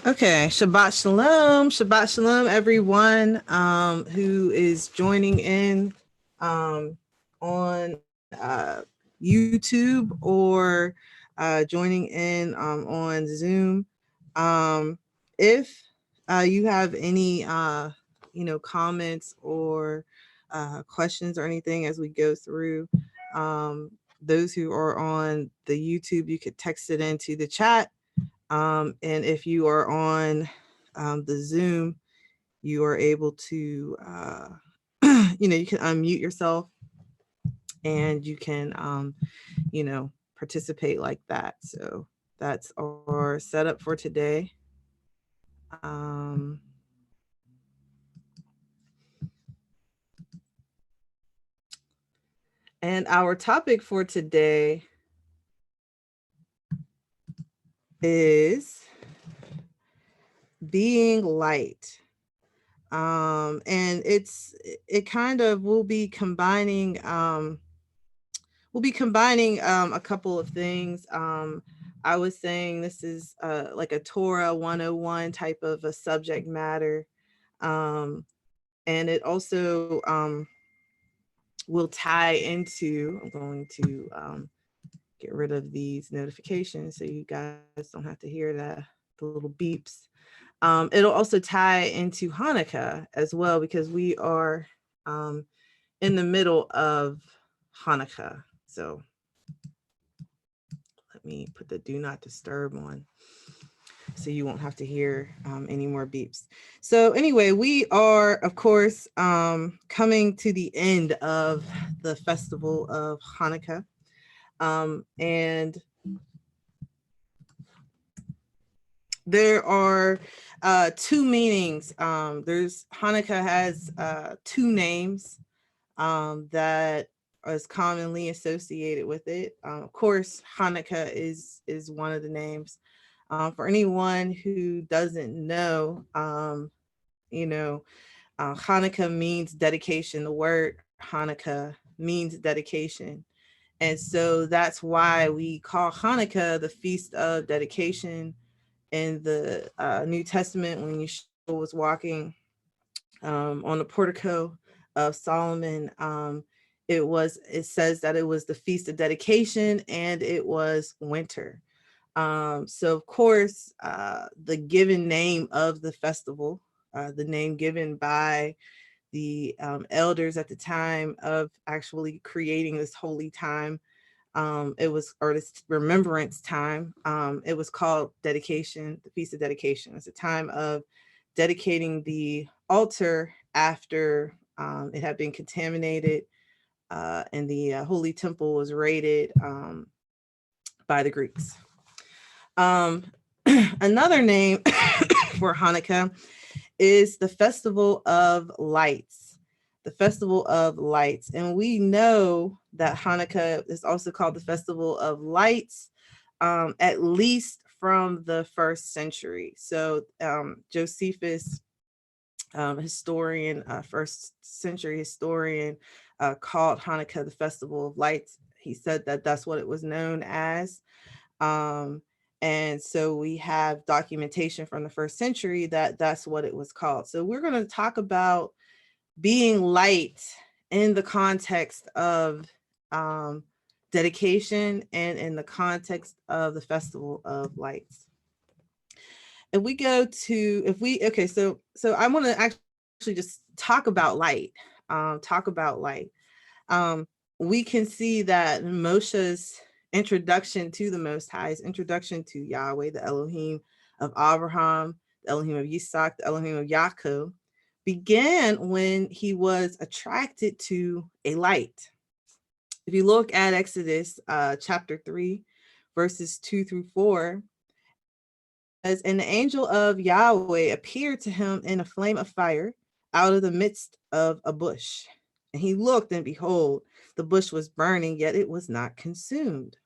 Okay, Shabbat Shalom, everyone who is joining in on YouTube or joining in on Zoom. If you have any, comments or questions or anything as we go through, those who are on the YouTube, you could text it into the chat. And if you are on the Zoom, you are able to, you can unmute yourself and you can, participate like that. So that's our setup for today. Um, and our topic for today is being light. And it kind of will be combining a couple of things. I was saying this is like a Torah 101 type of a subject matter. And it also will tie into, I'm going to get rid of these notifications so you guys don't have to hear the little beeps. It'll also tie into Hanukkah as well, because we are in the middle of Hanukkah. So let me put the do not disturb on so you won't have to hear any more beeps. So anyway, we are, of course, coming to the end of the festival of Hanukkah. And there are two meanings. There's Hanukkah has two names that is commonly associated with it. Of course, Hanukkah is one of the names. For anyone who doesn't know, Hanukkah means dedication. The word Hanukkah means dedication. And so that's why we call Hanukkah the Feast of Dedication. In the New Testament, when Yeshua was walking on the portico of Solomon, it says that it was the Feast of Dedication and it was winter. So of course, the given name of the festival, the name given by the elders at the time of actually creating this holy time, it was, or this remembrance time, it was called dedication, the Feast of Dedication. It's a time of dedicating the altar after it had been contaminated and the holy temple was raided by the Greeks. Another name for Hanukkah is the Festival of Lights. The Festival of Lights. And we know that Hanukkah is also called the Festival of Lights, at least from the 1st century. So Josephus, historian, 1st century historian, called Hanukkah the Festival of Lights. He said that that's what it was known as. And so we have documentation from the 1st century that that's what it was called. So we're going to talk about being light in the context of dedication and in the context of the Festival of Lights. If we go to, so I want to actually just talk about light. We can see that Moshe's introduction to the Most High's introduction to Yahweh, the Elohim of Abraham, the Elohim of Yitzhak, the Elohim of Yaakov, began when he was attracted to a light. If you look at Exodus chapter 3, verses 2-4, as an angel of Yahweh appeared to him in a flame of fire out of the midst of a bush. And he looked, and behold, the bush was burning, yet it was not consumed.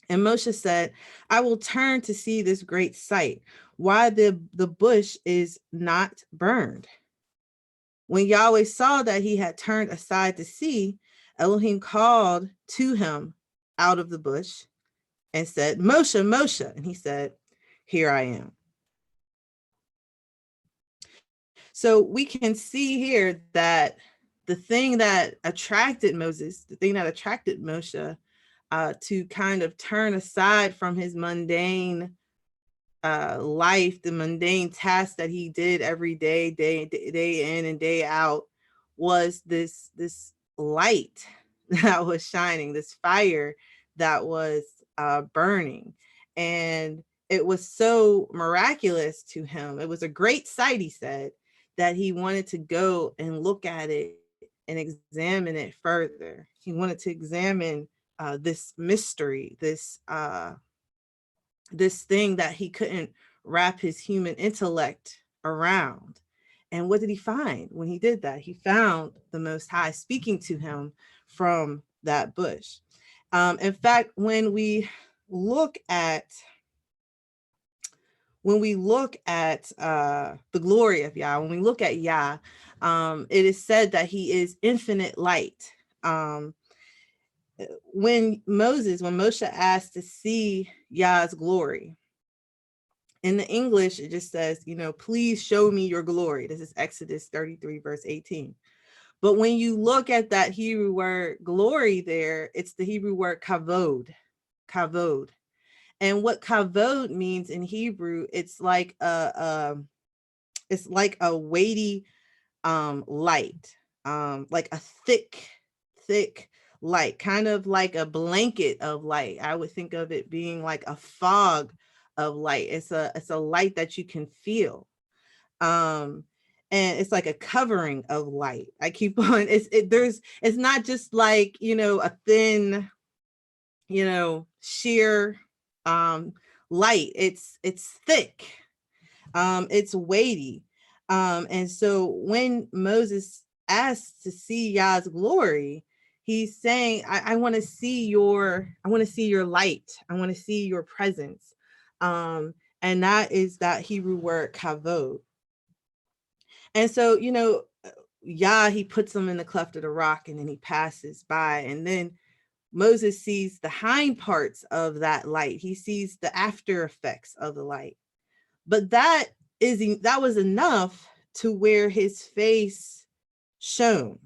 And Moshe said, I will turn to see this great sight, why the bush is not burned. When Yahweh saw that he had turned aside to see, Elohim called to him out of the bush and said, Moshe, Moshe. And he said, here I am. So we can see here that the thing that attracted Moses, the thing that attracted Moshe to kind of turn aside from his mundane life, the mundane tasks that he did every day, day in and day out, was this light that was shining, this fire that was burning. And it was so miraculous to him. It was a great sight, he said, that he wanted to go and look at it and examine it further. He wanted to examine this mystery, this thing that he couldn't wrap his human intellect around. And what did he find when he did that? He found the Most High speaking to him from that bush. In fact, when we look at the glory of Yah, when we look at Yah, it is said that he is infinite light. When Moshe asked to see Yah's glory, in the English, it just says, please show me your glory. This is Exodus 33, verse 18. But when you look at that Hebrew word glory there, it's the Hebrew word kavod. And what kavod means in Hebrew, it's like a weighty light, like a thick light, kind of like a blanket of light. I would think of it being like a fog of light. It's a light that you can feel. And it's like a covering of light. I keep on, it's not just like, a thin, sheer light. It's thick. It's weighty. And so when Moses asked to see Yah's glory, he's saying, I want to see your light. I want to see your presence. And that is that Hebrew word kavod. And so, Yah, he puts them in the cleft of the rock, and then he passes by. And then Moses sees the hind parts of that light. He sees the after effects of the light. But that was enough to where his face shone.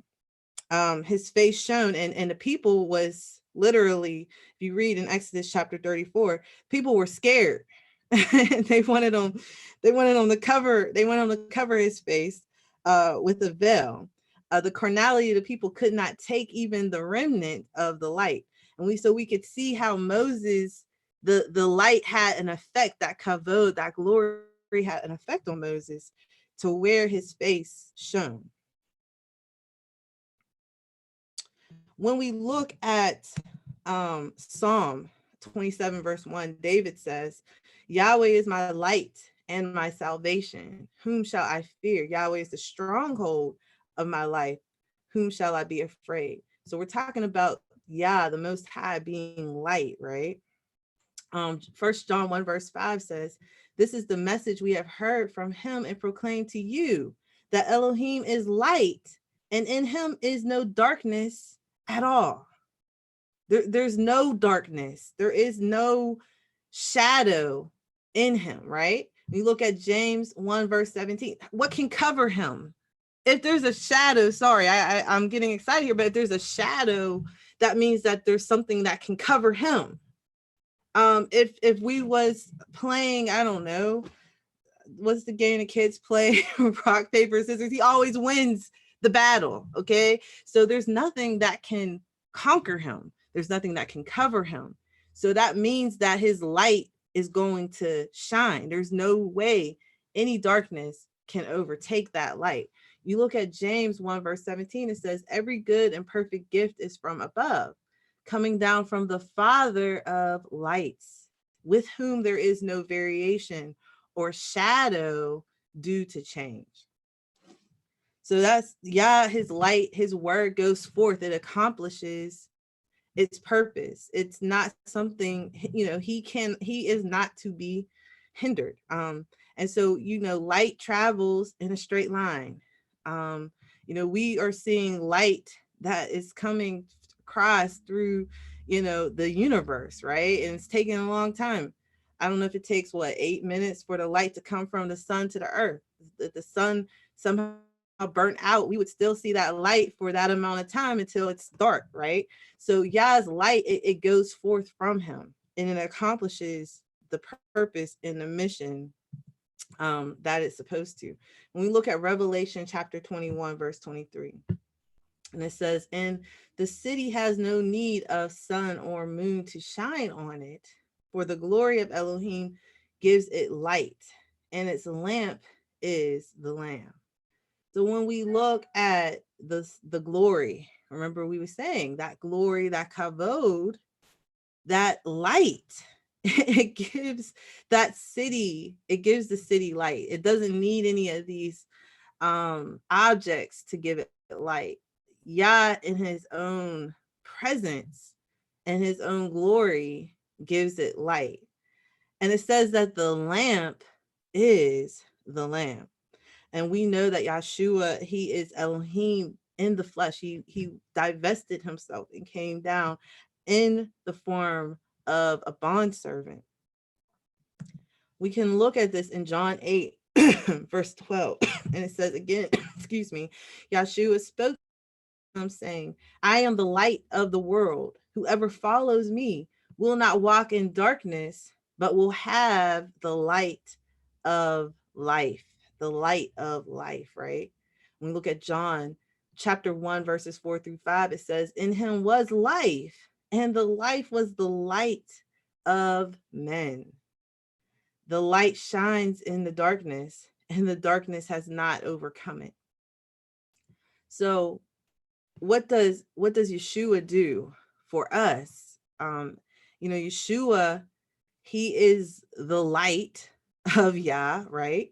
His face shone, and the people was literally, if you read in Exodus chapter 34, people were scared. They wanted him to cover his face with a veil. The carnality of the people could not take even the remnant of the light. And we could see how Moses, the light had an effect, that kavod, that glory had an effect on Moses to where his face shone. When we look at Psalm 27 verse 1, David says, Yahweh is my light and my salvation. Whom shall I fear? Yahweh is the stronghold of my life. Whom shall I be afraid? So we're talking about Yah, the Most High, being light, right? 1 John 1 verse 5 says, this is the message we have heard from him and proclaimed to you, that Elohim is light, and in him is no darkness at all. There's no darkness. There is no shadow in him, right? You look at James 1 verse 17. What can cover him? If there's a shadow, sorry, I'm getting excited here, but if there's a shadow, that means that there's something that can cover him. If we was playing, I don't know, what's the game the kids play? Rock, paper, scissors. He always wins the battle. Okay. So there's nothing that can conquer him. There's nothing that can cover him. So that means that his light is going to shine. There's no way any darkness can overtake that light. You look at James 1 verse 17, it says, every good and perfect gift is from above, coming down from the Father of lights, with whom there is no variation or shadow due to change. So that's Yah, his light, his word goes forth. It accomplishes its purpose. It's not something, he is not to be hindered. And so, light travels in a straight line. We are seeing light that is coming across through, the universe, right? And it's taking a long time. I don't know if it takes 8 minutes for the light to come from the sun to the earth. The sun somehow burnt out, we would still see that light for that amount of time until it's dark, right? So Yah's light, it goes forth from him, and it accomplishes the purpose and the mission that it's supposed to. When we look at Revelation chapter 21, verse 23, and it says, and the city has no need of sun or moon to shine on it, for the glory of Elohim gives it light, and its lamp is the Lamb. So when we look at the glory, remember we were saying that glory, that kavod, that light, it gives that city, it gives the city light. It doesn't need any of these objects to give it light. Yah in his own presence and his own glory gives it light. And it says that the lamp is the Lamb. And we know that Yahshua, he is Elohim in the flesh. He divested himself and came down in the form of a bondservant. We can look at this in John 8, verse 12. And it says again, excuse me, Yahshua spoke to him saying, I am the light of the world. Whoever follows me will not walk in darkness, but will have the light of life. The light of life, right? When we look at John chapter 1, verses 4-5, it says, in him was life, and the life was the light of men. The light shines in the darkness, and the darkness has not overcome it. So what does Yeshua do for us? Yeshua, he is the light of Yah, right?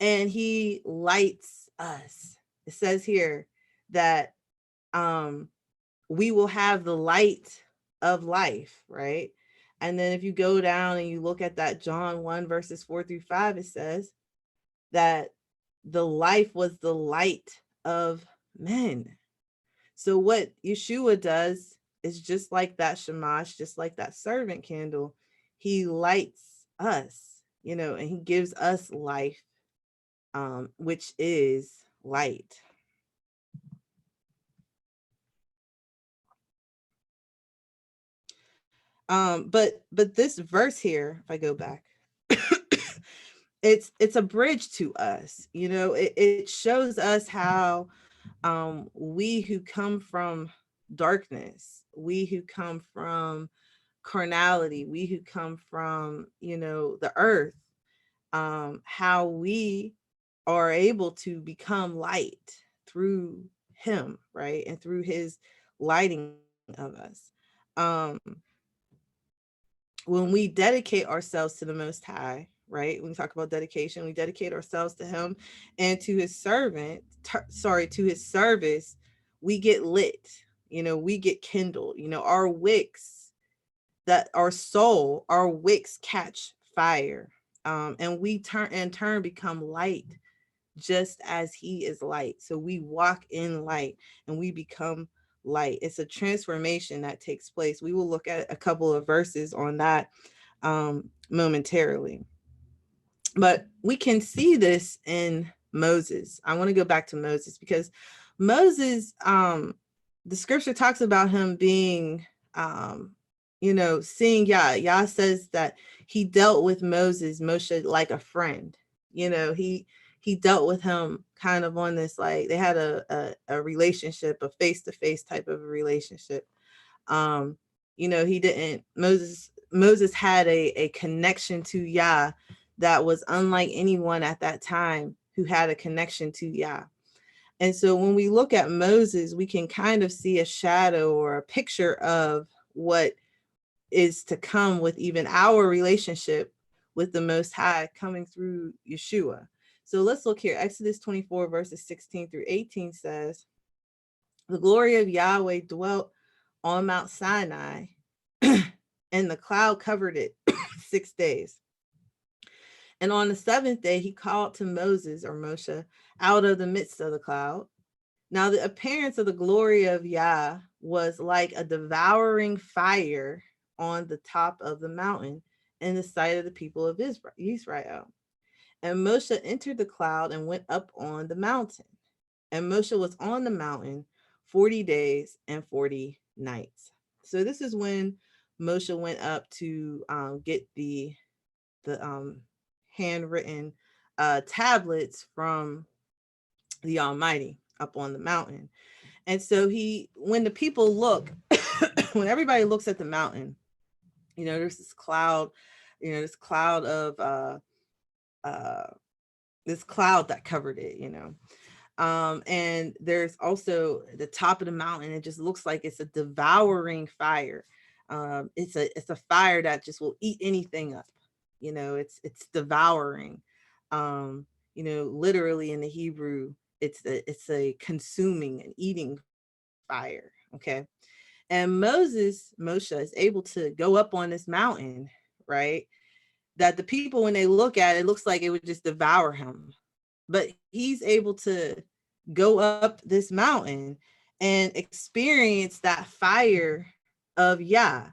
And he lights us. It says here that we will have the light of life, right? And then if you go down and you look at that John 1, verses 4-5, it says that the life was the light of men. So what Yeshua does is just like that shamash, just like that servant candle, he lights us, and he gives us life, which is light. But this verse here, if I go back, it's a bridge to us. It shows us how we who come from darkness, we who come from carnality, we who come from the earth, how we are able to become light through him, right? And through his lighting of us. When we dedicate ourselves to the Most High, right? When we talk about dedication, we dedicate ourselves to him and to his to his service, we get lit, we get kindled, our wicks, that our soul, our wicks catch fire. And we in turn become light, just as he is light. So we walk in light and we become light. It's a transformation that takes place. We will look at a couple of verses on that momentarily. But we can see this in Moses. I want to go back to Moses because Moses, the scripture talks about him being, seeing Yah. Yah says that he dealt with Moshe like a friend. He dealt with him kind of on this, like they had a relationship, a face-to-face type of a relationship. Moses had a connection to Yah that was unlike anyone at that time who had a connection to Yah. And so when we look at Moses, we can kind of see a shadow or a picture of what is to come with even our relationship with the Most High coming through Yeshua. So let's look here. Exodus 24, verses 16-18 says, the glory of Yahweh dwelt on Mount Sinai, and the cloud covered it 6 days. And on the seventh day, he called to Moses, or Moshe, out of the midst of the cloud. Now the appearance of the glory of Yah was like a devouring fire on the top of the mountain in the sight of the people of Israel. And Moshe entered the cloud and went up on the mountain. And Moshe was on the mountain 40 days and 40 nights. So this is when Moshe went up to get the handwritten tablets from the Almighty up on the mountain. And so when the people look, when everybody looks at the mountain, there's this cloud, this cloud of this cloud that covered it, and there's also the top of the mountain. It just looks like it's a devouring fire. It's a fire that just will eat anything up. It's devouring. Literally in the Hebrew, it's a consuming and eating fire. Okay. And Moshe is able to go up on this mountain, right? That the people, when they look at it, it looks like it would just devour him. But he's able to go up this mountain and experience that fire of Yah.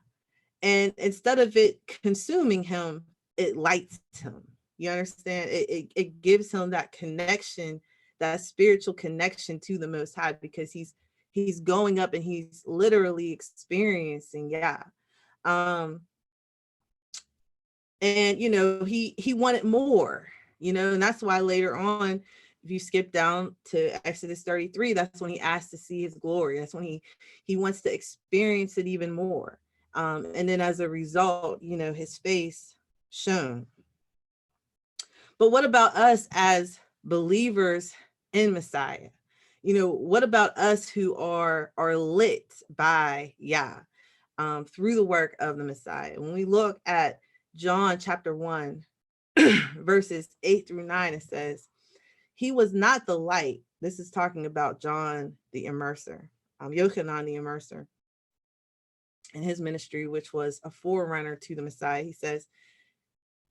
And instead of it consuming him, it lights him. You understand? It gives him that connection, that spiritual connection to the Most High, because he's going up and he's literally experiencing Yah. And he wanted more, and that's why later on, if you skip down to Exodus 33, that's when he asked to see his glory. That's when he wants to experience it even more. And then as a result, his face shone. But what about us as believers in Messiah? What about us who are lit by Yah through the work of the Messiah? When we look at John chapter 1, verses 8 through 9, it says, he was not the light. This is talking about John the Immerser, Yochanan the Immerser, and his ministry, which was a forerunner to the Messiah. He says,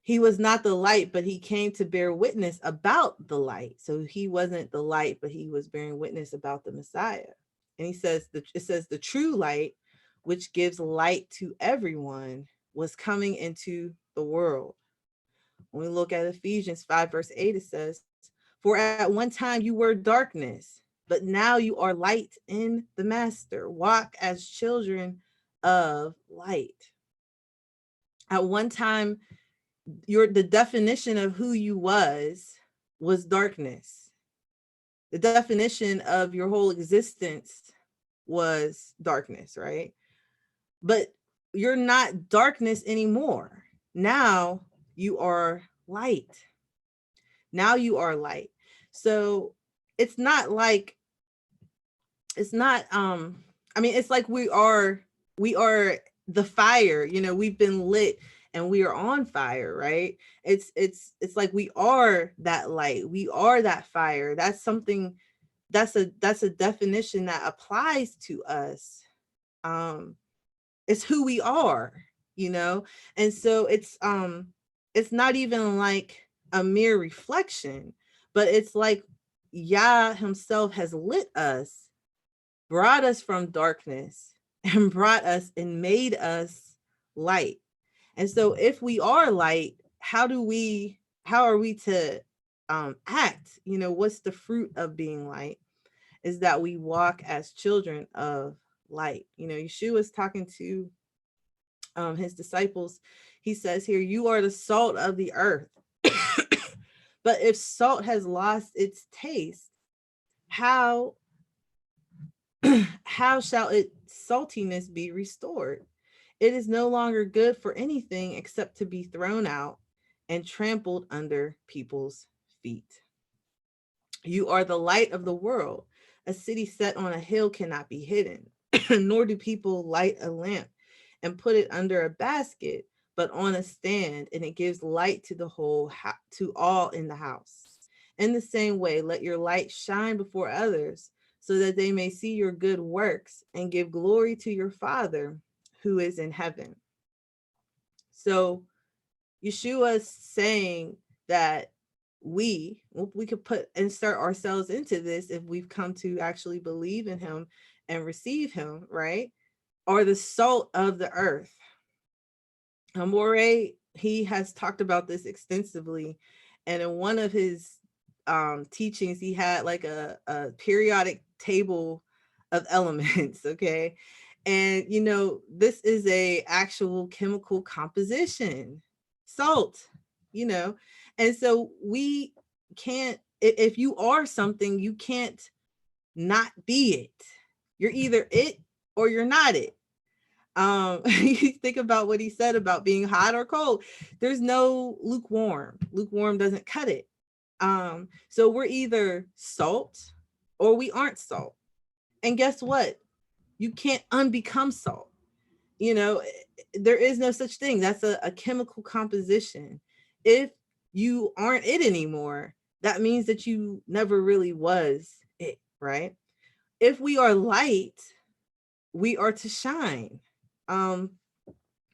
he was not the light, but he came to bear witness about the light. So he wasn't the light, but he was bearing witness about the Messiah. And he says, it says the true light, which gives light to everyone, was coming into the world. When we look at Ephesians 5, verse 8, it says, for at one time you were darkness, but now you are light in the Master. Walk as children of light. At one time, the definition of who you was darkness. The definition of your whole existence was darkness, right? But you're not darkness anymore. Now you are light. Now you are light. So it's not, it's like we are the fire, we've been lit and we are on fire, right? It's like we are that light. We are that fire. That's something, that's a definition that applies to us. It's who we are, and so it's not even like a mere reflection, but it's like Yah himself has lit us, brought us from darkness, and brought us and made us light. And so if we are light, how are we to act? What's the fruit of being light? Is that we walk as children of light. Yeshua is talking to his disciples. He says here, you are the salt of the earth. But if salt has lost its taste, how shall its saltiness be restored? It is no longer good for anything except to be thrown out and trampled under people's feet. You are the light of the world. A city set on a hill cannot be hidden, nor do people light a lamp and put it under a basket, but on a stand, and it gives light to to all in the house. In the same way, let your light shine before others, so that they may see your good works and give glory to your Father who is in heaven. So Yeshua is saying that we could insert ourselves into this if we've come to actually believe in him and receive him, right? Are the salt of the earth. Amore, he has talked about this extensively, And in one of his teachings, he had like a periodic table of elements. Okay. And this is a actual chemical composition, salt, you know. And so we can't, if you are something, you can't not be it. You're either it or you're not it. You think about what he said about being hot or cold. There's no lukewarm. Lukewarm doesn't cut it. So we're either salt or we aren't salt. And guess what? You can't unbecome salt. There is no such thing. That's a chemical composition. If you aren't it anymore, that means that you never really was it, right? If we are light, we are to shine. Um,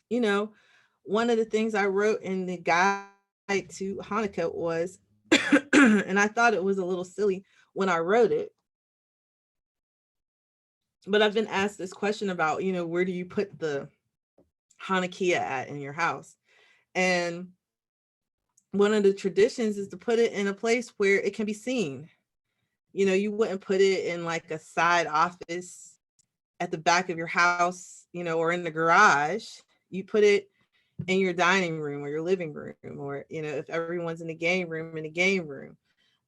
One of the things I wrote in the guide to Hanukkah was, and I thought it was a little silly when I wrote it, but I've been asked this question about, where do you put the Hanukkah at in your house? And one of the traditions is to put it in a place where it can be seen. You wouldn't put it in like a side office at the back of your house, or in the garage. You put it in your dining room or your living room, or, if everyone's in the game room, in the game room.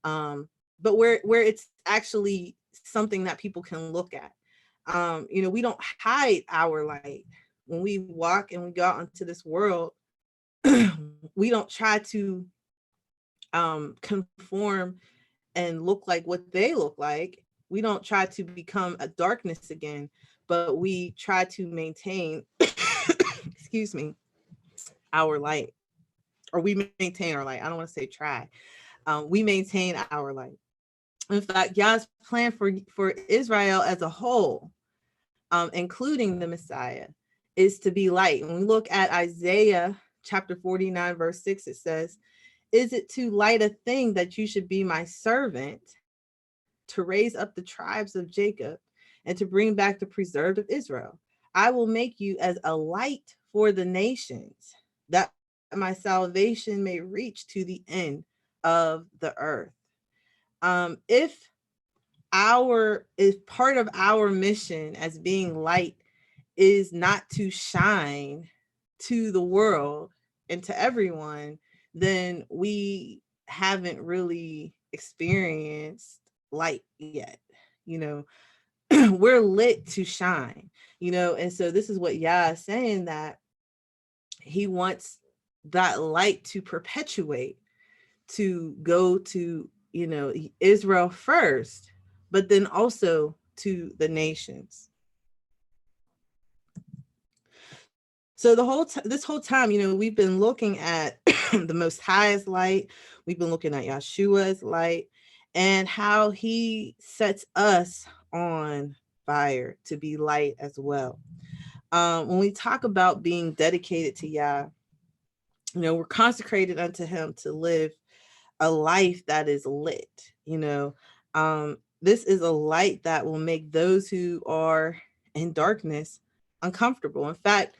But where it's actually something that people can look at. We don't hide our light. When we walk and we go out into this world, we don't try to conform and look like what they look like. We don't try to become a darkness again, but we try to maintain, excuse me, our light, or we maintain our light. I don't want to say try. We maintain our light. In fact, Yah's plan for Israel as a whole, including the Messiah, is to be light. When we look at Isaiah chapter 49, verse 6, it says, "Is it too light a thing that you should be my servant, to raise up the tribes of Jacob and to bring back the preserved of Israel? I will make you as a light for the nations, that my salvation may reach to the end of the earth." If part of our mission as being light is not to shine to the world and to everyone, then we haven't really experienced light yet. We're lit to shine, and so this is what Yah is saying, that he wants that light to perpetuate, to go to, Israel first, but then also to the nations. So this whole time, we've been looking at the Most High's light. We've been looking at Yeshua's light and how he sets us on fire to be light as well. When we talk about being dedicated to Yah, we're consecrated unto him to live a life that is lit. This is a light that will make those who are in darkness uncomfortable. In fact,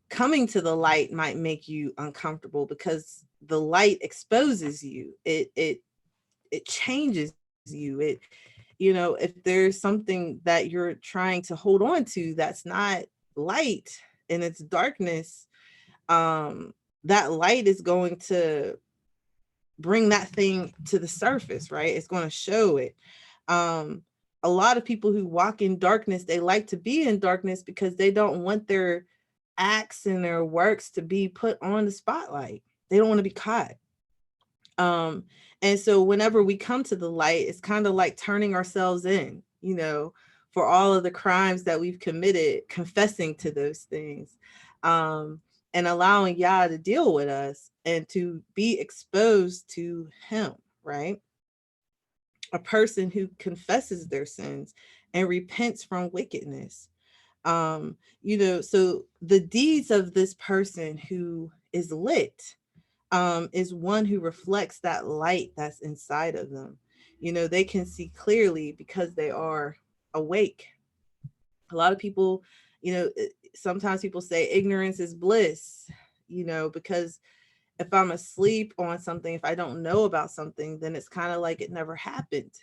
coming to the light might make you uncomfortable because the light exposes you. It changes you. If there's something that you're trying to hold on to that's not light and it's darkness, that light is going to bring that thing to the surface, right? It's going to show it. A lot of people who walk in darkness, they like to be in darkness because they don't want their acts and their works to be put on the spotlight. They don't want to be caught. And so whenever we come to the light, it's kind of like turning ourselves in, for all of the crimes that we've committed, confessing to those things, and allowing Yah to deal with us and to be exposed to him, right? A person who confesses their sins and repents from wickedness. So the deeds of this person who is lit is one who reflects that light that's inside of them. They can see clearly because they are awake. A lot of people, sometimes people say ignorance is bliss, because If I'm asleep on something, if I don't know about something, then it's kind of like it never happened.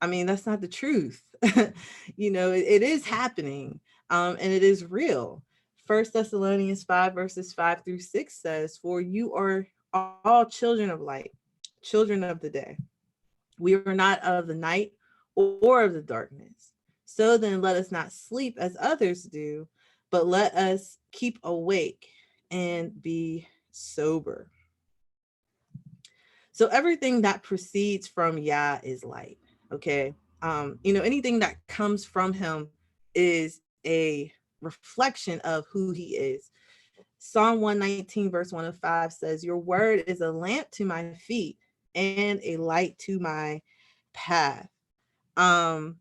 I mean, that's not the truth. It is happening, and it is real. First Thessalonians 5 verses 5 through 6 says, "For you are all children of light, children of the day. We are not of the night or of the darkness. So then let us not sleep as others do, but let us keep awake and be sober." So everything that proceeds from Yah is light. Okay. Anything that comes from him is a reflection of who he is. Psalm 119 verse 105 says, "Your word is a lamp to my feet and a light to my path." Um,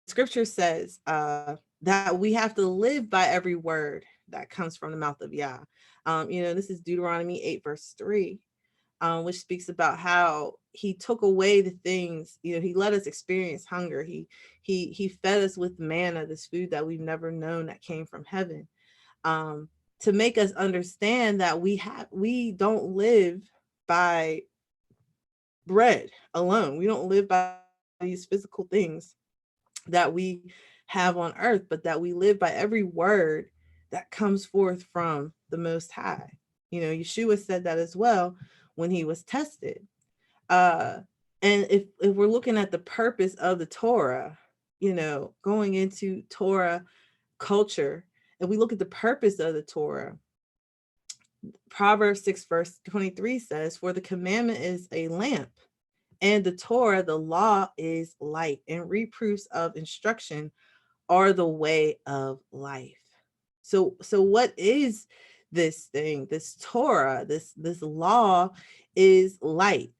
Scripture says that we have to live by every word that comes from the mouth of Yah. This is Deuteronomy 8 verse 3, which speaks about how he took away the things, he let us experience hunger. He fed us with manna, this food that we've never known that came from heaven, to make us understand that we don't live by bread alone. We don't live by these physical things that we have on earth, but that we live by every word that comes forth from the Most High. Yeshua said that as well when he was tested. And if we're looking at the purpose of the Torah, going into Torah culture, and we look at the purpose of the Torah, Proverbs 6 verse 23 says, "For the commandment is a lamp, and the Torah, the law, is light, and reproofs of instruction are the way of life." So what is this thing? This Torah, this law is light.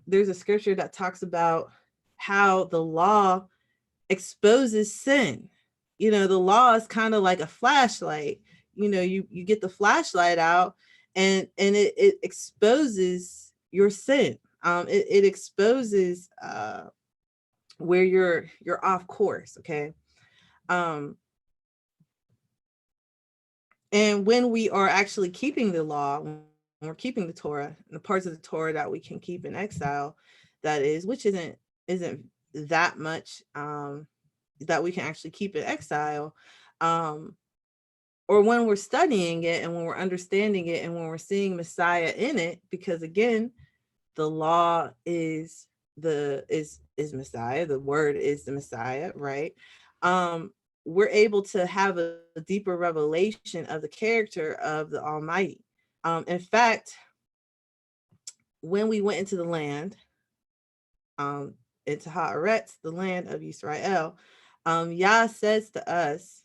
There's a scripture that talks about how the law exposes sin. The law is kind of like a flashlight. You get the flashlight out, and it exposes your sin. It exposes where you're off course. Okay. And when we are actually keeping the law, when we're keeping the Torah, and the parts of the Torah that we can keep in exile, that is, which isn't that much, that we can actually keep in exile, or when we're studying it and when we're understanding it and when we're seeing Messiah in it, because again, the law is Messiah, the word is the Messiah, right? We're able to have a deeper revelation of the character of the Almighty. In fact, when we went into the land, into Haaretz, the land of Israel, Yah says to us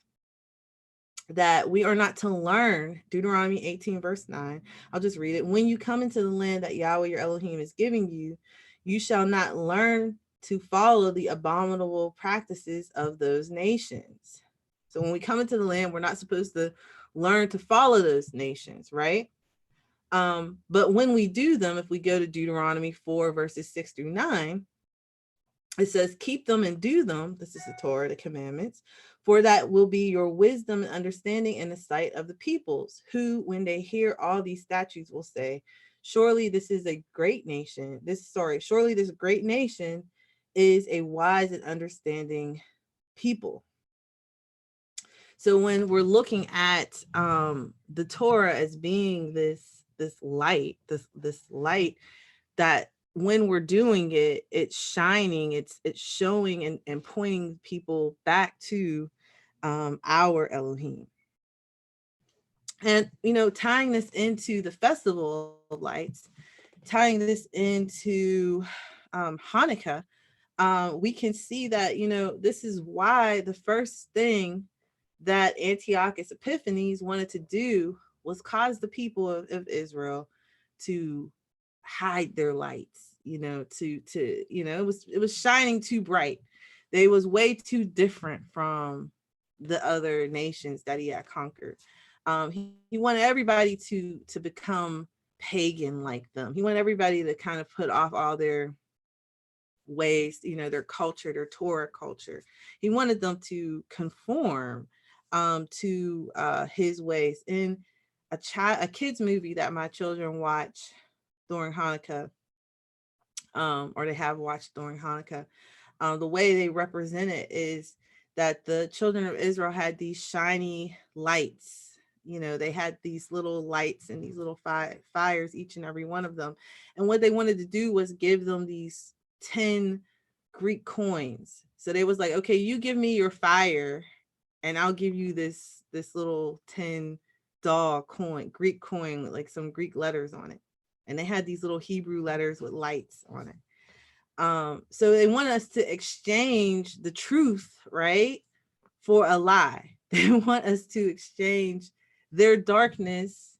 that we are not to learn, Deuteronomy 18 verse 9. I'll just read it. "When you come into the land that Yahweh your Elohim is giving you, you shall not learn to follow the abominable practices of those nations." So when we come into the land, we're not supposed to learn to follow those nations, right? But when we do them, if we go to Deuteronomy 4 verses 6 through 9, it says, "Keep them and do them." This is the Torah, the commandments. "For that will be your wisdom and understanding in the sight of the peoples, who, when they hear all these statutes, will say, surely this great nation is a wise and understanding people." So when we're looking at the Torah as being this light, this light that when we're doing it, it's shining, it's showing and pointing people back to our Elohim. And tying this into the festival of lights, tying this into Hanukkah, we can see that this is why the first thing that Antiochus Epiphanes wanted to do was cause the people of Israel to hide their lights, it was shining too bright. They was way too different from the other nations that he had conquered. He wanted everybody to become pagan like them. He wanted everybody to kind of put off all their ways, their culture, their Torah culture. He wanted them to conform to his ways. And a kids movie that my children watch during Hanukkah, or they have watched during Hanukkah. The way they represent it is that the children of Israel had these shiny lights. You know, they had these little lights and these little fires, each and every one of them. And what they wanted to do was give them these 10 Greek coins. So they was like, okay, you give me your fire and I'll give you this little 10 dog coin, Greek coin with like some Greek letters on it. And they had these little Hebrew letters with lights on it. So they want us to exchange the truth, right, for a lie. They want us to exchange their darkness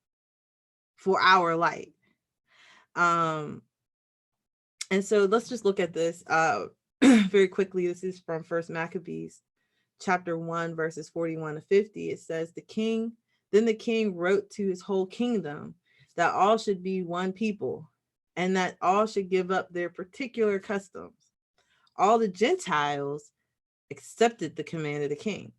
for our light. And so let's just look at this very quickly. This is from First Maccabees chapter 1 verses 41 to 50. It says, then the king wrote to his whole kingdom that all should be one people, and that all should give up their particular customs. All the Gentiles accepted the command of the king.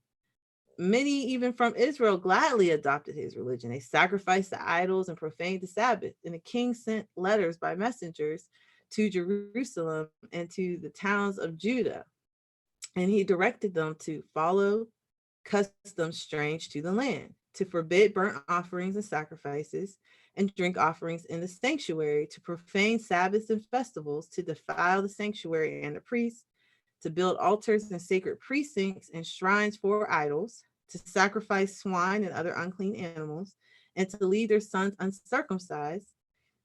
Many, even from Israel, gladly adopted his religion. They sacrificed to idols and profaned the Sabbath. And the king sent letters by messengers to Jerusalem and to the towns of Judah. And he directed them to follow customs strange to the land, to forbid burnt offerings and sacrifices, and drink offerings in the sanctuary, to profane Sabbaths and festivals, to defile the sanctuary and the priests, to build altars and sacred precincts and shrines for idols, to sacrifice swine and other unclean animals, and to leave their sons uncircumcised.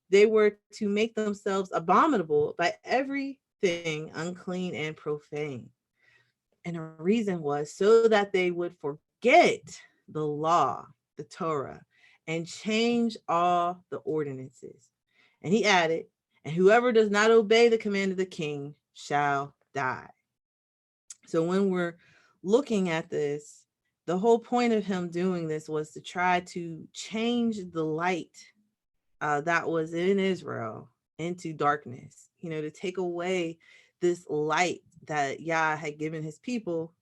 They were to make themselves abominable by everything unclean and profane. And the reason was so that they would forget the law, the Torah, and change all the ordinances. And he added, and whoever does not obey the command of the king shall die. So when we're looking at this, the whole point of him doing this was to try to change the light that was in Israel into darkness, to take away this light that Yah had given his people,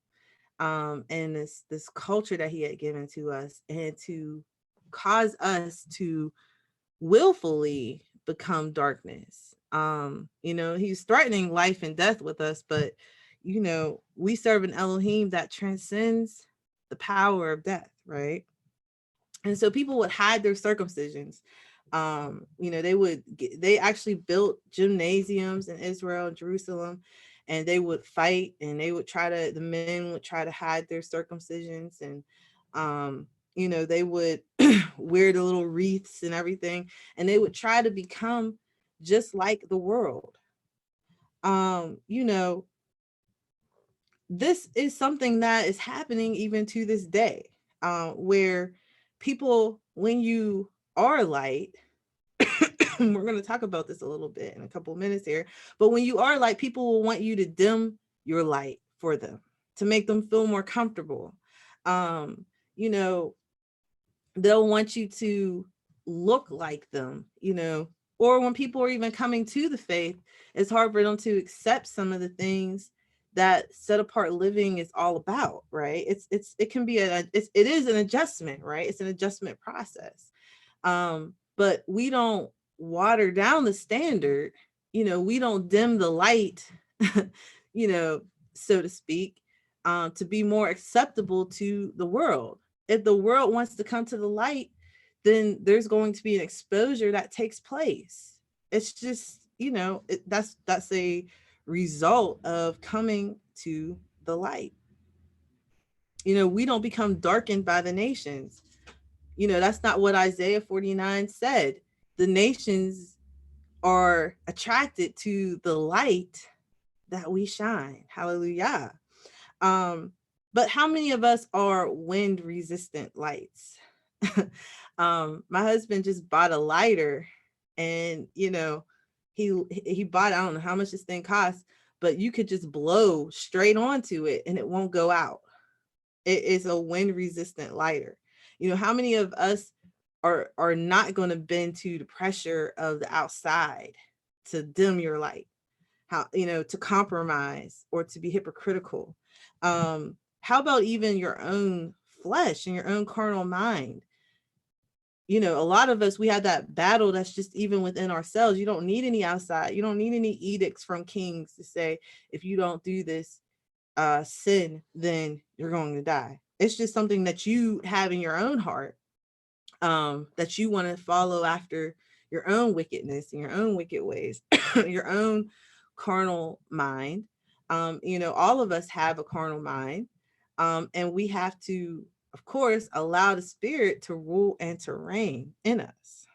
and this culture that he had given to us, and to cause us to willfully become darkness. He's threatening life and death with us, but we serve an Elohim that transcends the power of death, right? And so people would hide their circumcisions. They actually built gymnasiums in Israel and Jerusalem, and they would fight, and the men would try to hide their circumcisions, and they would wear the little wreaths and everything, and they would try to become just like the world. This is something that is happening even to this day, where people, when you are light, we're going to talk about this a little bit in a couple of minutes here, but when you are light, people will want you to dim your light for them to make them feel more comfortable. They'll want you to look like them, or when people are even coming to the faith, it's hard for them to accept some of the things that set apart living is all about, right? It can be it is an adjustment, right? It's an adjustment process. But we don't water down the standard, we don't dim the light, so to speak, to be more acceptable to the world. If the world wants to come to the light, then there's going to be an exposure that takes place. It's just, that's a result of coming to the light. We don't become darkened by the nations. That's not what Isaiah 49 said. The nations are attracted to the light that we shine. Hallelujah. But how many of us are wind resistant lights? My husband just bought a lighter, and he bought, I don't know how much this thing costs, but you could just blow straight onto it and it won't go out. It is a wind resistant lighter. How many of us are not going to bend to the pressure of the outside to dim your light, to compromise or to be hypocritical? How about even your own flesh and your own carnal mind? you know, a lot of us, we have that battle that's just even within ourselves. You don't need any outside. You don't need any edicts from kings to say, if you don't do this sin, then you're going to die. It's just something that you have in your own heart, that you want to follow after your own wickedness and your own wicked ways, your own carnal mind. You know, all of us have a carnal mind, and we have to, of course, allow the spirit to rule and to reign in us.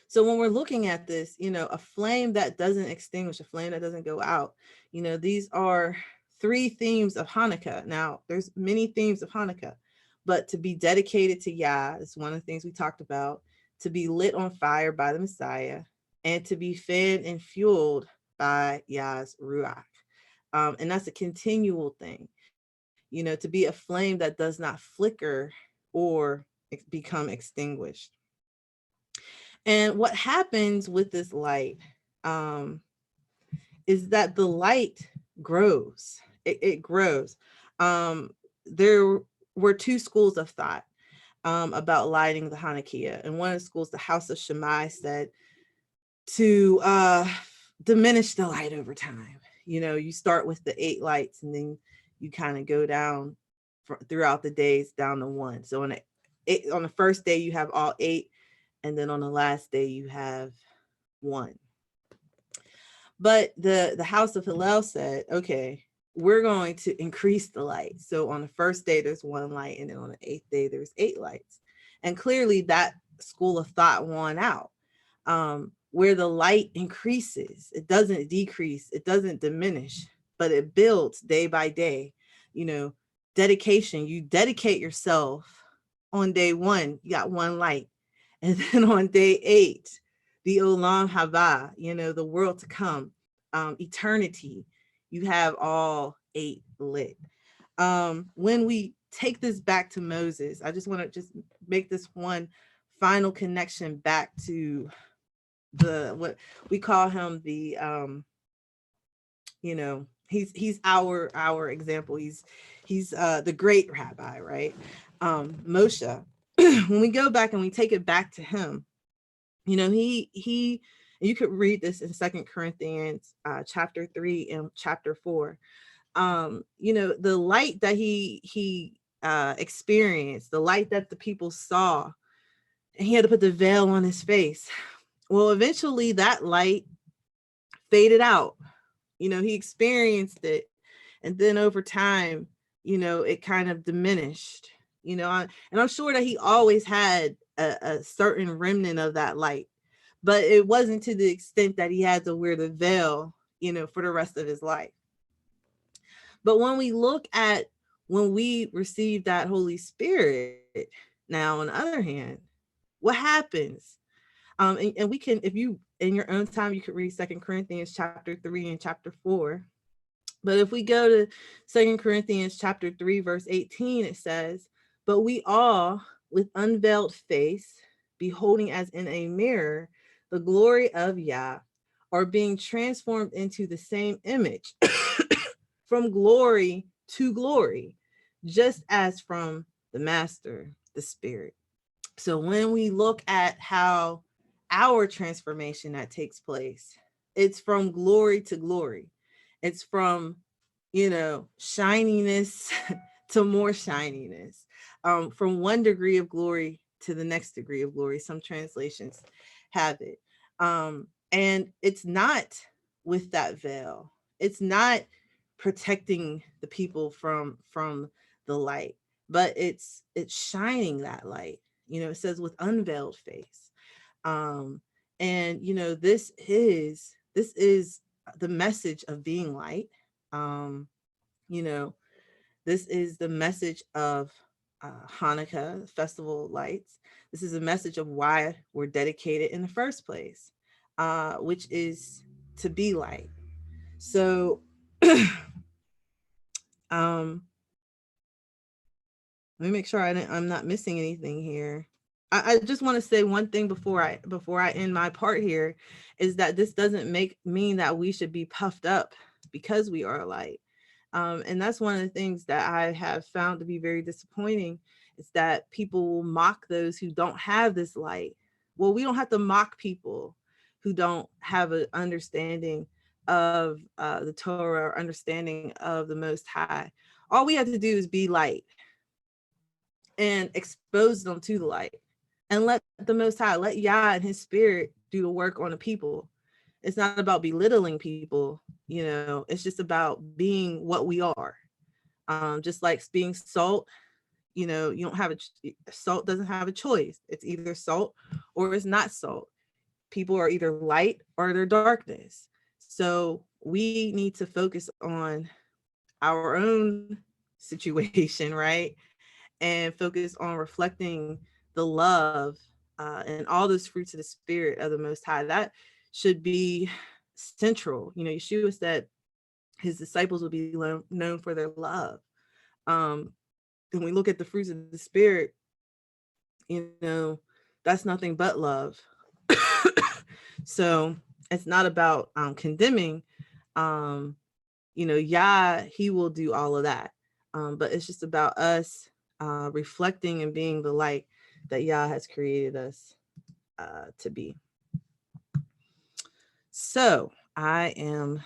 So when we're looking at this, you know, a flame that doesn't extinguish, a flame that doesn't go out, you know, these are 3 themes of Hanukkah. Now, there's many themes of Hanukkah, but to be dedicated to Yah is one of the things we talked about, to be lit on fire by the Messiah, and to be fed and fueled by Yah's Ruach. And that's a continual thing, you know, to be a flame that does not flicker or become extinguished. And what happens with this light is that the light grows. It grows. There were 2 schools of thought about lighting the Hanukkah. And one of the schools, the House of Shammai, said to diminish the light over time. You know, you start with the 8 lights and then you kind of go down throughout the days down to 1. So on the first day you have all 8, and then on the last day you have 1. But the House of Hillel said, okay, we're going to increase the light. So on the first day there's 1 light, and then on the 8th day there's 8 lights. And clearly that school of thought won out, where the light increases. It doesn't decrease, it doesn't diminish, but it builds day by day. You know, dedication, you dedicate yourself. On day 1, you got 1 light. And then on day 8, the Olam Haba, you know, the world to come, eternity, you have all 8 lit. When we take this back to Moses, I just want to just make this one final connection back to what we call him, the you know, he's our example. He's the great rabbi, right? Moshe. When we go back and we take it back to him, you know, he you could read this in 2 Corinthians chapter 3 and chapter 4. You know, the light that he experienced, the light that the people saw, and he had to put the veil on his face. Well, eventually that light faded out. You know, he experienced it, and then over time, you know, it kind of diminished. You know, and I'm sure that he always had a certain remnant of that light, but it wasn't to the extent that he had to wear the veil, you know, for the rest of his life. But when we look at when we receive that Holy Spirit, now on the other hand, what happens? And we can, if you in your own time, you could read 2 Corinthians chapter 3 and chapter 4. But if we go to 2 Corinthians chapter 3, verse 18, it says, but we all with unveiled face, beholding as in a mirror the glory of Yah, are being transformed into the same image from glory to glory, just as from the Master, the Spirit. So when we look at how our transformation that takes place, it's from glory to glory. It's from, you know, shininess to more shininess, from one degree of glory to the next degree of glory. Some translations have it. And it's not with that veil. It's not protecting the people from the light, but it's shining that light. You know, it says with unveiled face. And you know, this is the message of being light. You know, this is the message of Hanukkah, Festival of Lights. This is a message of why we're dedicated in the first place, which is to be light. So let me make sure I'm not missing anything here. I just want to say one thing before I end my part here, is that this doesn't mean that we should be puffed up because we are light. And that's one of the things that I have found to be very disappointing, It's that people will mock those who don't have this light. Well, we don't have to mock people who don't have an understanding of the Torah or understanding of the Most High. All we have to do is be light and expose them to the light, and let the Most High, let Yah and His Spirit do the work on the people. It's not about belittling people, it's just about being what we are. Just like being salt, you don't have salt doesn't have a choice. It's either salt or it's not salt. People are either light or they're darkness. So we need to focus on our own situation, right? And focus on reflecting the love and all those fruits of the Spirit of the Most High. That should be central. Yeshua said His disciples will be known for their love. When we look at the fruits of the Spirit, that's nothing but love. So it's not about condemning. Yah, He will do all of that. But it's just about us reflecting and being the light that Yah has created us to be. So I am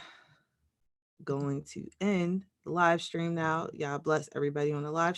going to end the live stream now. Yah bless everybody on the live